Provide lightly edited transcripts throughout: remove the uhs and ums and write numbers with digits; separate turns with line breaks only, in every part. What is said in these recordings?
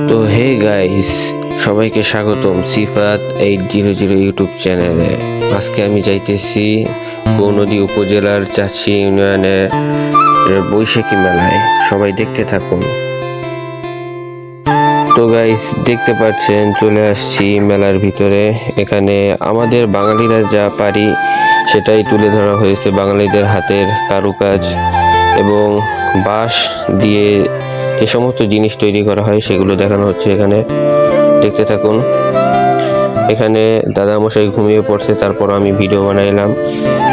তো hey guys, সবাইকে স্বাগতম সিফাত 800 ইউটিউব চ্যানেলে। আজকে আমি যাইতেছি গৌনদী উপজেলার চাচি ইউনিয়নের বৈশাখী মেলায়। সবাই দেখতে থাকুন। তো গাইস, দেখতে পাচ্ছেন চলে আসছি মেলার ভিতরে। এখানে আমাদের বাঙালিরা যা পারি সেটাই তুলে ধরা হয়েছে। বাঙালিদের হাতের কারুকাজ এবং বাঁশ দিয়ে যে সমস্ত জিনিস তৈরি করা হয় সেগুলো দেখানো হচ্ছে এখানে। দেখতে থাকুন। এখানে দাদামশাই ঘুমিয়ে পড়ছে, তারপর আমি ভিডিও বানাইলাম।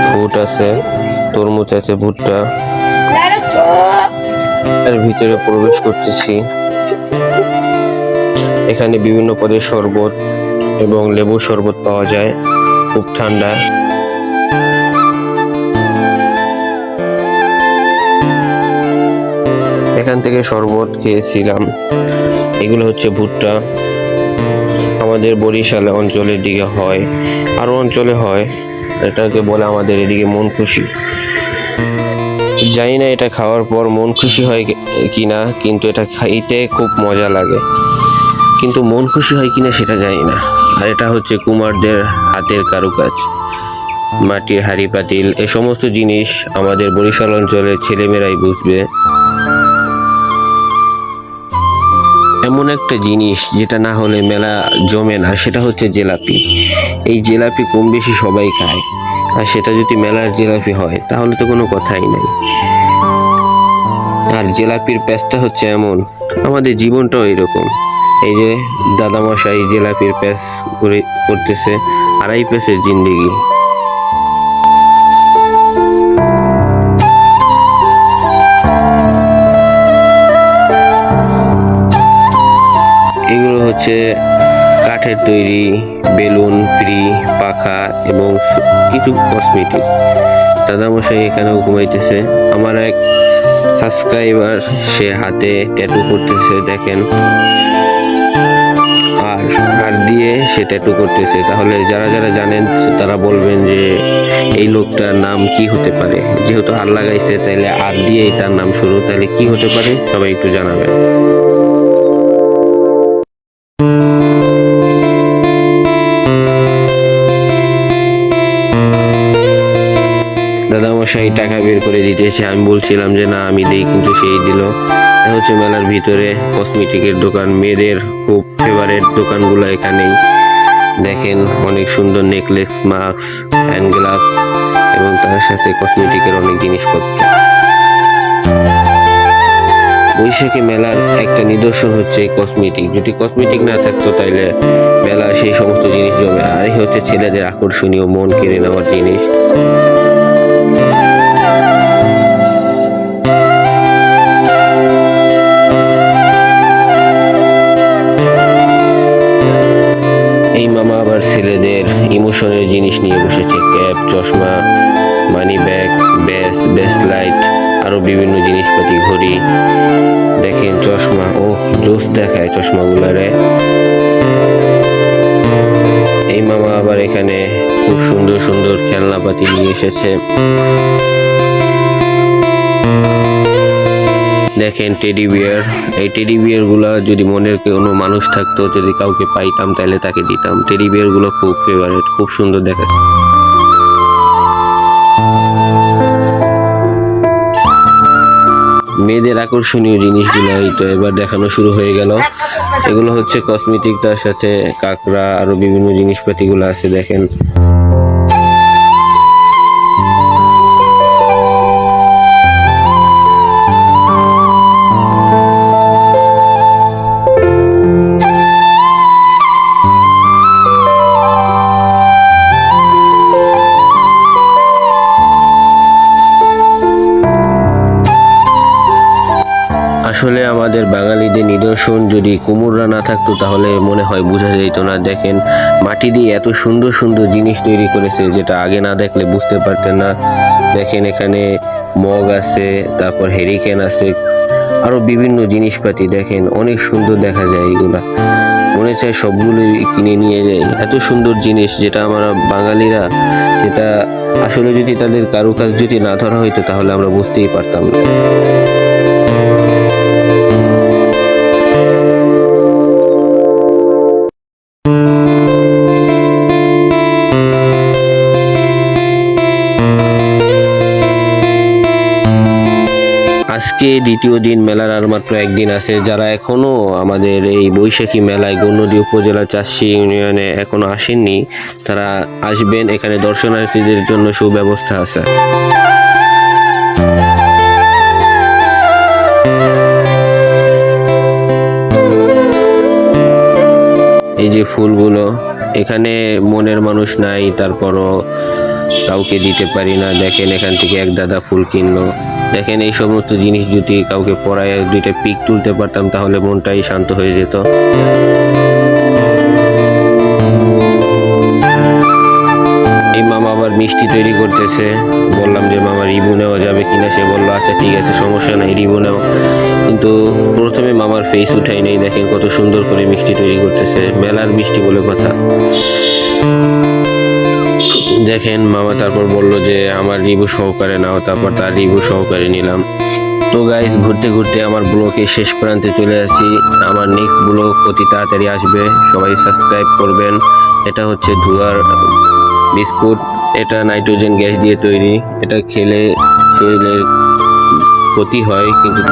ফুট আছে, তরমুজ আছে, ভুট্টা। এর ভিতরে প্রবেশ করতেছি। এখানে বিভিন্ন পদের শরবত এবং লেবুর শরবত পাওয়া যায়, খুব ঠান্ডা। এখান থেকে শরবত খেয়েছিলাম। এগুলো হচ্ছে ভুট্টা। আমাদের বরিশাল অঞ্চলের দিকে হয়, আরো অঞ্চলে হয়। এটাকে বলে আমাদের এদিকে মন খুশি। জানি না এটা খাওয়ার পর মন খুশি হয় কিনা, কিন্তু এটা খাইতে খুব মজা লাগে। কিন্তু মন খুশি হয় কিনা সেটা জানি না। আর এটা হচ্ছে কুমারদের হাতের কারুকাজ, মাটির হাঁড়ি পাতিল। এ সমস্ত জিনিস আমাদের বরিশাল অঞ্চলের ছেলেমেয়েরাই বুঝবে। এমন একটা জিনিস যেটা না হলে মেলা জমে না, সেটা হচ্ছে জিলাপি। এই জিলাপি কম বেশি সবাই খায়, আর সেটা যদি মেলার জিলাপি হয় তাহলে তো কোনো কথাই নাই। আর জিলাপির প্যাচটা হচ্ছে এমন, আমাদের জীবনটাও এরকম। এই যে দাদামশাই জিলাপির প্যাচ করতেছে, আড়াই প্যাচের জিন্দেগি। এগুলো হচ্ছে কাঠের তৈরি বেলুন, ফ্রি পাখা এবং কিছু কসমেটিক্স। দাদামশাই এখানেও ঘুমাইতেছে। আমার এক সাবস্ক্রাইবার, সে হাতে ট্যাটু করতেছে, দেখেন। আর হাত দিয়ে সে ট্যাটু করতেছে। তাহলে যারা যারা জানেন তারা বলবেন যে এই লোকটার নাম কি হতে পারে। যেহেতু হাত লাগাইছে, তাইলে আর দিয়ে তার নাম শুরু, তাহলে কি হতে পারে সবাই একটু জানাবেন। দাদামশাই টাকা বের করে দিতেছে। আমি বলছিলাম যে না আমি দেই, কিন্তু সেই দিল। হচ্ছে মেলার ভিতরে কসমেটিকের দোকান, মেয়েদের খুব ফেভারিট দোকানগুলো এখানেই। দেখেন অনেক সুন্দর নেকলেস, মাস্ক, হ্যান্ড গ্লাভ এবং তার সাথে কসমেটিকের অনেক জিনিসপত্র। বৈশাখী মেলার একটা নিদর্শন হচ্ছে কসমেটিক। যদি কসমেটিক না থাকতো তাইলে মেলা সেই সমস্ত জিনিস জমে। আর এই হচ্ছে ছেলেদের আকর্ষণীয় মন কেড়ে নেওয়ার জিনিস। এই মামা আবার ছেলেদের ইমোশনের জিনিস নিয়ে বসেছে। ক্যাপ, চশমা, মানি ব্যাগ, ব্যাস লাইট, আরো বিভিন্ন জিনিসপাতি, ঘড়ি। দেখেন চশমা, ও জোস দেখায় চশমাগুলারে। এই মামা আবার এখানে খুব সুন্দর সুন্দর খেলনাপাতি নিয়ে এসেছে। দেখেন টেডি বিয়ার। এই টেডি বিয়ার গুলা যদি মনের কোনো মানুষ থাকতো, যদি কাউকে পাইতাম তাহলে তাকে দিতাম। টেডি বিয়ার গুলো খুব ফেভারিট, খুব সুন্দর দেখাচ্ছে। মেয়েদের আকর্ষণীয় জিনিসগুলো এই তো এবার দেখানো শুরু হয়ে গেল। এগুলো হচ্ছে কসমেটিক, তার সাথে কাঁকড়া, আরো বিভিন্ন জিনিসপাতিগুলো আছে দেখেন। আসলে আমাদের বাঙালিদের নিদর্শন, যদি কুমোররা না থাকতো তাহলে মনে হয় বোঝা যেত না। দেখেন মাটি দিয়ে এত সুন্দর সুন্দর জিনিস তৈরি করেছে, যেটা আগে না দেখলে বুঝতে পারতেন না। দেখেন এখানে মগ আছে, তারপর হেরিকেন আছে, আরো বিভিন্ন জিনিসপাতি। দেখেন অনেক সুন্দর দেখা যায়। এগুলা মনে চায় সবগুলোই কিনে নিয়ে যায়। এত সুন্দর জিনিস, যেটা আমরা বাঙালিরা, সেটা আসলে যদি তাদের কারুকাজ যদি না ধরা হইতো তাহলে আমরা বুঝতেই পারতাম না। আজকে দ্বিতীয় দিন, মেলার আর মাত্র একদিন আছে। যারা এখনো আমাদের এই বৈশাখী মেলায় গৌরনদী উপজেলা চাষী ইউনিয়নে এখনো আসেননি, তারা আসবেন। এখানে দর্শনার্থীদের জন্য সুব্যবস্থা আছে। এই যে ফুলগুলো, এখানে মনের মানুষ নাই, তারপরও কাউকে দিতে পারি না। দেখেন এখান থেকে এক দাদা ফুল কিনলো। দেখেন এই সমস্ত জিনিস যদি কাউকে পরায় দুইটা পিক তুলতে পারতাম তাহলে মনটাই শান্ত হয়ে যেত। এই মামা আবার মিষ্টি তৈরি করতেছে। বললাম যে মামা রিবু নেওয়া যাবে কিনা, সে বললো আচ্ছা ঠিক আছে, সমস্যা নাই, রিবু নেও। কিন্তু প্রথমে মামার ফেস উঠাই নেই। দেখেন কত সুন্দর করে মিষ্টি তৈরি করতেছে, মেলার মিষ্টি বলে কথা। দেখেন মামা তারপর বলল যে আমার রিভিউ সহকারে নাও, তারপর তার রিভিউ সহকারে নিলাম। তো গাইস, ঘুরতে ঘুরতে আমার ব্লগে শেষ প্রান্তে চলে আসি। আমার নেক্সট ব্লগ অতি তাড়াতাড়ি আসবে, সবাই সাবস্ক্রাইব করবেন। এটা হচ্ছে ধোঁয়ার বিস্কুট, এটা নাইট্রোজেন গ্যাস দিয়ে তৈরি। এটা খেলে শরীরের ক্ষতি হয়, কিন্তু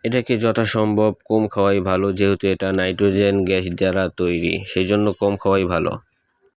এটাকে যথাসম্ভব কম খাওয়াই ভালো, যেহেতু এটা নাইট্রোজেন গ্যাস দ্বারা তৈরি, সেই জন্য কম খাওয়াই ভালো।